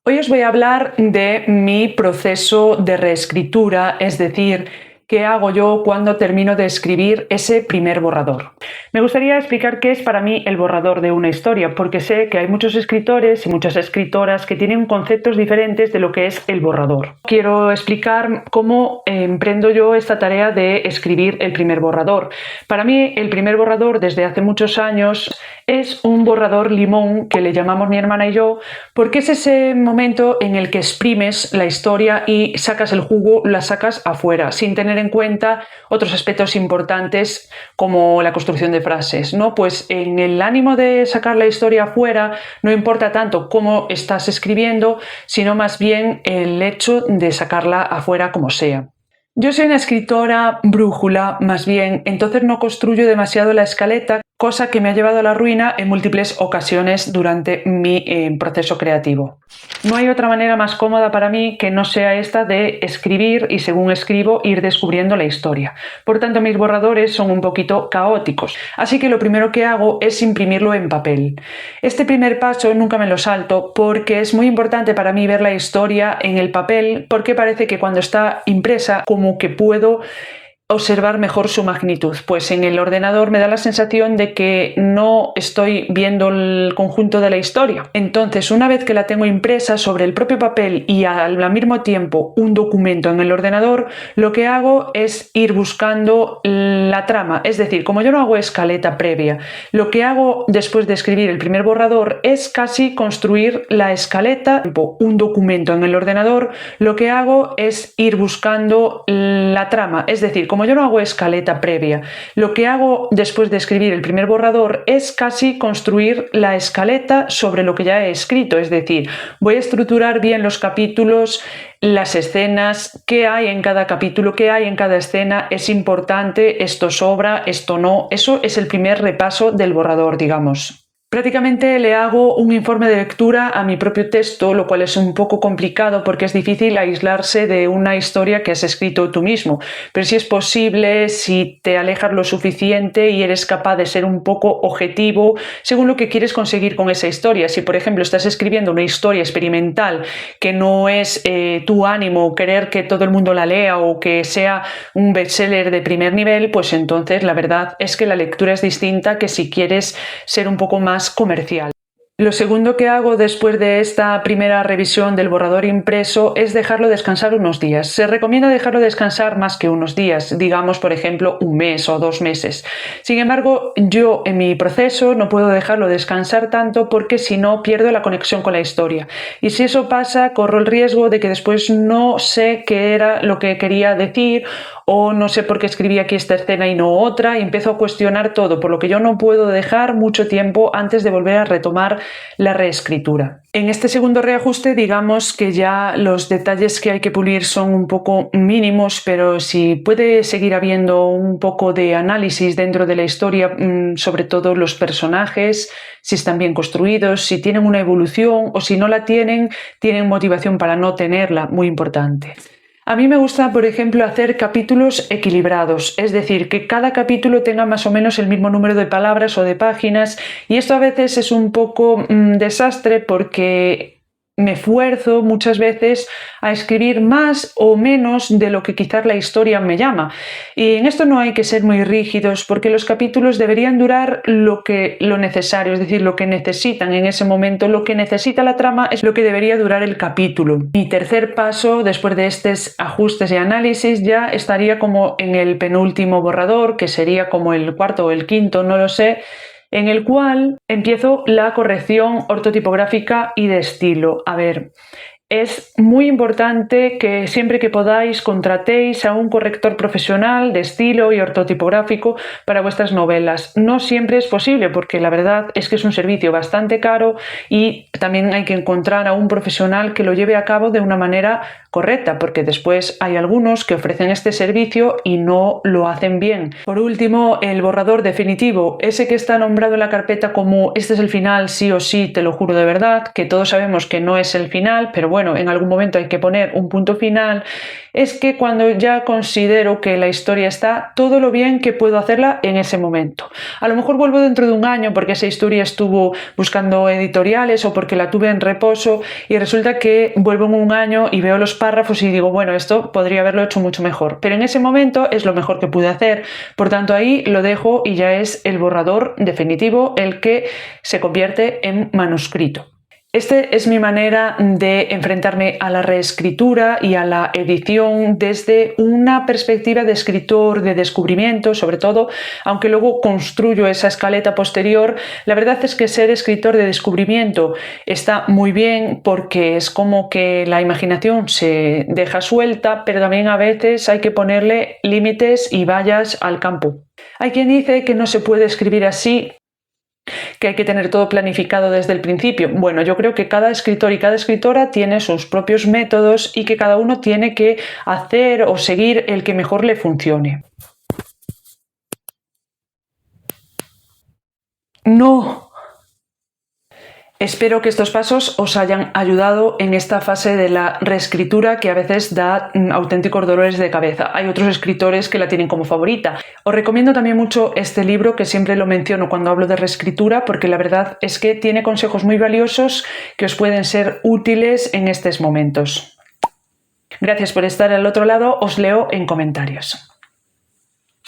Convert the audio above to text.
Hoy os voy a hablar de mi proceso de reescritura, es decir, qué hago yo cuando termino de escribir ese primer borrador. Me gustaría explicar qué es para mí el borrador de una historia, porque sé que hay muchos escritores y muchas escritoras que tienen conceptos diferentes de lo que es el borrador. Quiero explicar cómo emprendo yo esta tarea de escribir el primer borrador. Para mí, el primer borrador desde hace muchos años es un borrador limón que le llamamos mi hermana y yo, porque es ese momento en el que exprimes la historia y sacas el jugo, la sacas afuera, sin tener en cuenta otros aspectos importantes como la construcción de frases, ¿no? Pues en el ánimo de sacar la historia afuera no importa tanto cómo estás escribiendo, sino más bien el hecho de sacarla afuera como sea. Yo soy una escritora brújula, más bien, entonces no construyo demasiado la escaleta, cosa que me ha llevado a la ruina en múltiples ocasiones durante mi proceso creativo. No hay otra manera más cómoda para mí que no sea esta de escribir y según escribo ir descubriendo la historia. Por tanto, mis borradores son un poquito caóticos, así que lo primero que hago es imprimirlo en papel. Este primer paso nunca me lo salto porque es muy importante para mí ver la historia en el papel, porque parece que cuando está impresa como que puedo observar mejor su magnitud, pues en el ordenador me da la sensación de que no estoy viendo el conjunto de la historia. Entonces, una vez que la tengo impresa sobre el propio papel y al mismo tiempo un documento en el ordenador, lo que hago es ir buscando la trama, es decir, como yo no hago escaleta previa, lo que hago después de escribir el primer borrador es casi construir la escaleta, un documento en el ordenador, lo que hago es ir buscando la trama, es decir, como yo no hago escaleta previa, lo que hago después de escribir el primer borrador es casi construir la escaleta sobre lo que ya he escrito, es decir, voy a estructurar bien los capítulos, las escenas, qué hay en cada capítulo, qué hay en cada escena, es importante, esto sobra, esto no, eso es el primer repaso del borrador, digamos. Prácticamente le hago un informe de lectura a mi propio texto, lo cual es un poco complicado porque es difícil aislarse de una historia que has escrito tú mismo, pero si es posible, si te alejas lo suficiente y eres capaz de ser un poco objetivo según lo que quieres conseguir con esa historia. Si por ejemplo estás escribiendo una historia experimental que no es tu ánimo querer que todo el mundo la lea o que sea un bestseller de primer nivel, pues entonces la verdad es que la lectura es distinta que si quieres ser un poco más comercial. Lo segundo que hago después de esta primera revisión del borrador impreso es dejarlo descansar unos días. Se recomienda dejarlo descansar más que unos días, digamos por ejemplo un mes o 2 meses. Sin embargo, yo en mi proceso no puedo dejarlo descansar tanto porque si no pierdo la conexión con la historia. Y si eso pasa, corro el riesgo de que después no sé qué era lo que quería decir o no sé por qué escribí aquí esta escena y no otra y empiezo a cuestionar todo, por lo que yo no puedo dejar mucho tiempo antes de volver a retomar la reescritura. En este segundo reajuste, digamos que ya los detalles que hay que pulir son un poco mínimos, pero si puede seguir habiendo un poco de análisis dentro de la historia, sobre todo los personajes, si están bien construidos, si tienen una evolución o si no la tienen, tienen motivación para no tenerla, muy importante. A mí me gusta, por ejemplo, hacer capítulos equilibrados, es decir, que cada capítulo tenga más o menos el mismo número de palabras o de páginas, y esto a veces es un poco desastre porque me esfuerzo muchas veces a escribir más o menos de lo que quizás la historia me llama. Y en esto no hay que ser muy rígidos porque los capítulos deberían durar lo necesario, es decir, lo que necesitan en ese momento, lo que necesita la trama es lo que debería durar el capítulo. Mi tercer paso, después de estos ajustes y análisis, ya estaría como en el penúltimo borrador, que sería como el cuarto o el quinto, no lo sé, en el cual empiezo la corrección ortotipográfica y de estilo. A ver, es muy importante que siempre que podáis contratéis a un corrector profesional de estilo y ortotipográfico para vuestras novelas. No siempre es posible porque la verdad es que es un servicio bastante caro y también hay que encontrar a un profesional que lo lleve a cabo de una manera correcta, porque después hay algunos que ofrecen este servicio y no lo hacen bien. Por último, el borrador definitivo, ese que está nombrado en la carpeta como este es el final sí o sí, te lo juro de verdad, que todos sabemos que no es el final, pero bueno, bueno, en algún momento hay que poner un punto final, es que cuando ya considero que la historia está todo lo bien que puedo hacerla en ese momento. A lo mejor vuelvo dentro de un año porque esa historia estuvo buscando editoriales o porque la tuve en reposo y resulta que vuelvo en un año y veo los párrafos y digo, bueno, esto podría haberlo hecho mucho mejor, pero en ese momento es lo mejor que pude hacer, por tanto ahí lo dejo y ya es el borrador definitivo el que se convierte en manuscrito. Esta es mi manera de enfrentarme a la reescritura y a la edición desde una perspectiva de escritor de descubrimiento, sobre todo, aunque luego construyo esa escaleta posterior. La verdad es que ser escritor de descubrimiento está muy bien porque es como que la imaginación se deja suelta, pero también a veces hay que ponerle límites y vallas al campo. Hay quien dice que no se puede escribir así, que hay que tener todo planificado desde el principio. Bueno, yo creo que cada escritor y cada escritora tiene sus propios métodos y que cada uno tiene que hacer o seguir el que mejor le funcione. No. Espero que estos pasos os hayan ayudado en esta fase de la reescritura que a veces da auténticos dolores de cabeza. Hay otros escritores que la tienen como favorita. Os recomiendo también mucho este libro, que siempre lo menciono cuando hablo de reescritura, porque la verdad es que tiene consejos muy valiosos que os pueden ser útiles en estos momentos. Gracias por estar al otro lado, os leo en comentarios.